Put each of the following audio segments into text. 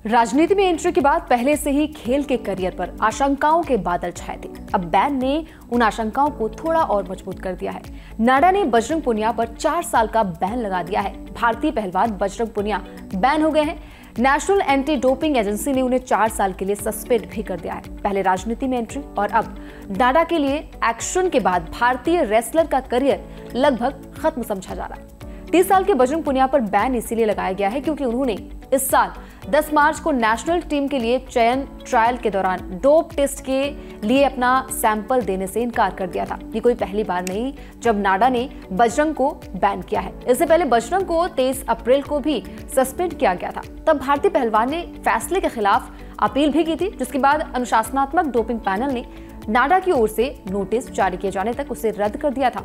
राजनीति में एंट्री के बाद पहले से ही खेल के करियर पर आशंकाओं के बादल छाए थे। अब बैन ने उन आशंकाओं को थोड़ा और मजबूत कर दिया है। नाडा ने बजरंग पुनिया पर 4 साल का बैन लगा दिया है। भारतीय पहलवान बजरंग पुनिया बैन हो गए हैं। नेशनल एंटी डोपिंग एजेंसी ने उन्हें 4 साल के लिए सस्पेंड भी कर दिया है। पहले राजनीति में एंट्री और अब नाडा के लिए एक्शन के बाद भारतीय रेसलर का करियर लगभग खत्म समझा जा रहा है। 30 साल के बजरंग पुनिया पर बैन इसीलिए लगाया गया है क्योंकि उन्होंने इस साल 10 मार्च को नेशनल टीम के लिए चयन ट्रायल के दौरान डोप टेस्ट के लिए अपना सैंपल देने से इनकार कर दिया था। ये कोई पहली बार नहीं जब नाडा ने बजरंग को बैन किया है। इससे पहले बजरंग को 23 अप्रैल को भी सस्पेंड किया गया था। तब भारतीय पहलवान ने फैसले के खिलाफ अपील भी की थी, जिसके बाद अनुशासनात्मक डोपिंग पैनल ने नाडा की ओर से नोटिस जारी किए जाने तक उसे रद्द कर दिया था।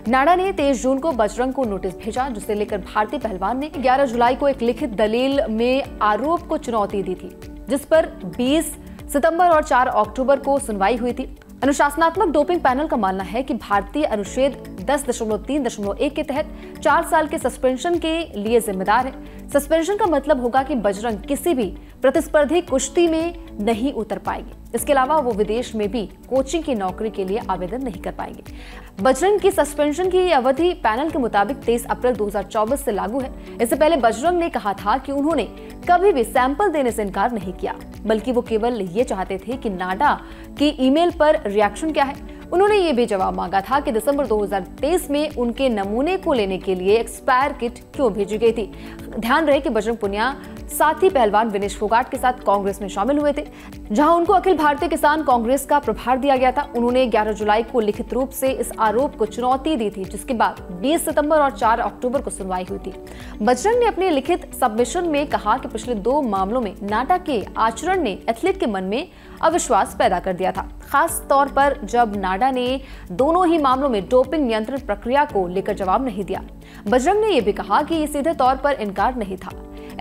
नाडा ने 23 जून को बजरंग को नोटिस भेजा, जिसे लेकर भारतीय पहलवान ने 11 जुलाई को एक लिखित दलील में आरोप को चुनौती दी थी, जिस पर 20 सितंबर और 4 अक्टूबर को सुनवाई हुई थी। अनुशासनात्मक डोपिंग पैनल का मानना है कि भारतीय अनुच्छेद 10.3.1 के तहत 4 साल के सस्पेंशन के लिए जिम्मेदार है। सस्पेंशन का मतलब होगा कि बजरंग किसी भी प्रतिस्पर्धी कुश्ती में नहीं उतर पाएंगे। इसके अलावा वो विदेश में भी कोचिंग की नौकरी के लिए आवेदन नहीं कर पाएंगे। बजरंग की सस्पेंशन की अवधि पैनल के मुताबिक 23 अप्रैल 2024 से लागू है। इससे पहले बजरंग ने कहा था कि उन्होंने कभी भी सैंपल देने से इनकार नहीं किया, बल्कि वो केवल ये चाहते थे कि नाडा की ईमेल पर रिएक्शन क्या है। उन्होंने ये भी जवाब मांगा था कि दिसंबर 2023 में उनके नमूने को लेने के लिए एक्सपायर किट क्यों भेजी गई थी। ध्यान रहे कि बजरंग पुनिया साथी पहलवान विनेश फोगाट के साथ कांग्रेस में शामिल हुए थे, जहां उनको अखिल भारतीय किसान कांग्रेस का प्रभार दिया गया था। उन्होंने 11 जुलाई को लिखित रूप से इस आरोप को चुनौती दी थी, जिसके बाद 20 सितंबर और 4 अक्टूबर को सुनवाई हुई थी। बजरंग ने अपने लिखित सबमिशन में कहा कि पिछले 2 मामलों में नाडा के आचरण ने एथलीट के मन में अविश्वास पैदा कर दिया था, खास तौर पर जब नाडा ने दोनों ही मामलों में डोपिंग नियंत्रण प्रक्रिया को लेकर जवाब नहीं दिया। बजरंग ने यह भी कहा कि ये सीधे तौर पर इनकार नहीं था।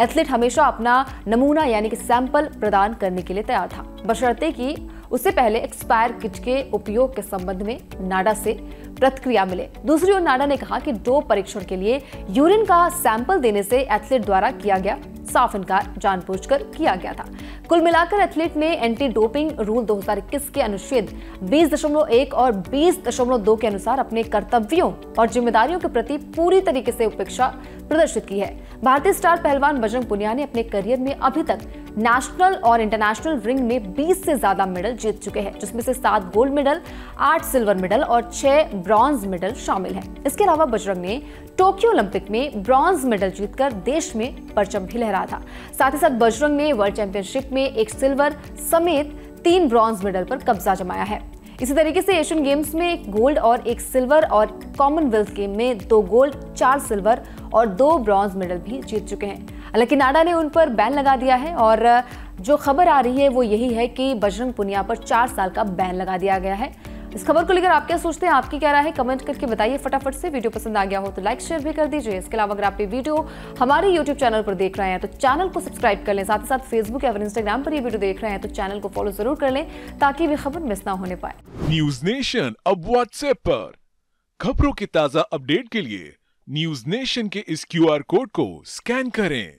एथलीट हमेशा अपना नमूना यानी कि सैंपल प्रदान करने के लिए तैयार था, बशर्ते कि उससे पहले एक्सपायर किट के उपयोग के संबंध में नाडा से प्रतिक्रिया मिले। दूसरी ओर नाडा ने कहा कि डोप परीक्षण के लिए यूरिन का सैंपल देने से एथलीट द्वारा किया गया साफ इनकार जानबूझकर किया गया था। कुल मिलाकर एथलीट ने एंटी डोपिंग रूल 2021 के अनुच्छेद 20.1 और 20.2 के अनुसार अपने कर्तव्यों और जिम्मेदारियों के प्रति पूरी तरीके से उपेक्षा प्रदर्शित की है। भारतीय स्टार पहलवान बजरंग पुनिया ने अपने करियर में अभी तक नेशनल और इंटरनेशनल रिंग में 20 से ज्यादा मेडल जीत चुके हैं, जिसमें से 7 गोल्ड मेडल, 8 सिल्वर मेडल और 6 ब्रॉन्ज मेडल शामिल हैं। इसके अलावा बजरंग ने टोक्यो ओलंपिक में ब्रॉन्ज मेडल जीतकर देश में परचम भी लहराया था। साथ ही साथ बजरंग ने वर्ल्ड चैंपियनशिप में 1 सिल्वर समेत 3 ब्रॉन्ज मेडल पर कब्जा जमाया है। इसी तरीके से एशियन गेम्स में 1 गोल्ड और 1 सिल्वर और कॉमनवेल्थ गेम में 2 गोल्ड, 4 सिल्वर और 2 ब्रॉन्ज मेडल भी जीत चुके हैं। हालांकि नाडा ने उन पर बैन लगा दिया है और जो खबर आ रही है वो यही है कि बजरंग पुनिया पर 4 साल का बैन लगा दिया गया है। इस खबर को लेकर आप क्या सोचते हैं, आपकी क्या राय है, कमेंट करके बताइए फटाफट से। वीडियो पसंद आ गया हो तो लाइक शेयर भी कर दीजिए। इसके अलावा अगर आप ये वीडियो हमारे YouTube चैनल पर देख रहे हैं तो चैनल को सब्सक्राइब कर लें। साथ ही साथ फेसबुक या इंस्टाग्राम पर ये वीडियो देख रहे हैं तो चैनल को फॉलो जरूर कर लें, ताकि भी खबर मिस ना होने पाए। न्यूज नेशन अब व्हाट्सएप पर खबरों की ताजा अपडेट के लिए न्यूज नेशन के इस QR कोड को स्कैन करें।